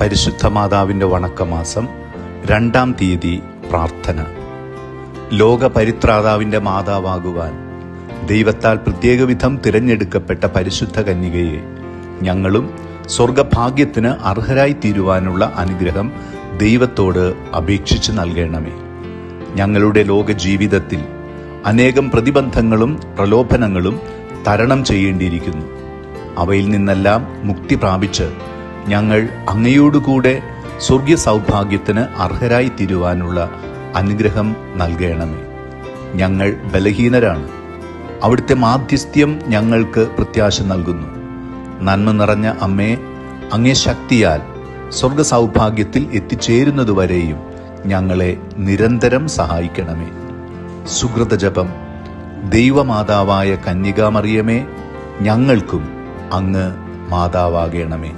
പരിശുദ്ധ മാതാവിൻ്റെ വണക്കമാസം 2-ാം തീയതി പ്രാർത്ഥന. ലോക പരിത്രാതാവിൻ്റെ മാതാവാകുവാൻ ദൈവത്താൽ പ്രത്യേകവിധം തിരഞ്ഞെടുക്കപ്പെട്ട പരിശുദ്ധ കന്യകയെ ഞങ്ങളും സ്വർഗഭാഗ്യത്തിന് അർഹരായി തീരുവാനുള്ള അനുഗ്രഹം ദൈവത്തോട് അപേക്ഷിച്ച് നൽകണമേ. ഞങ്ങളുടെ ലോക ജീവിതത്തിൽ അനേകം പ്രതിബന്ധങ്ങളും പ്രലോഭനങ്ങളും തരണം ചെയ്യേണ്ടിയിരിക്കുന്നു. അവയിൽ നിന്നെല്ലാം മുക്തി പ്രാപിച്ച് ഞങ്ങൾ അങ്ങയോടുകൂടെ സ്വർഗീയ സൗഭാഗ്യത്തിന് അർഹരായി തീരുവാനുള്ള അനുഗ്രഹം നൽകണമേ. ഞങ്ങൾ ബലഹീനരാണ്. അവിടുത്തെ മാധ്യസ്ഥ്യം ഞങ്ങൾക്ക് പ്രത്യാശ നൽകുന്നു. നന്മ നിറഞ്ഞ അമ്മേ, അങ്ങേ ശക്തിയാൽ സ്വർഗ സൗഭാഗ്യത്തിൽ എത്തിച്ചേരുന്നതുവരെയും ഞങ്ങളെ നിരന്തരം സഹായിക്കണമേ. സുകൃത ജപം. ദൈവമാതാവായ കന്യകാമറിയമേ, ഞങ്ങൾക്കും അങ്ങ് മാതാവാകണമേ.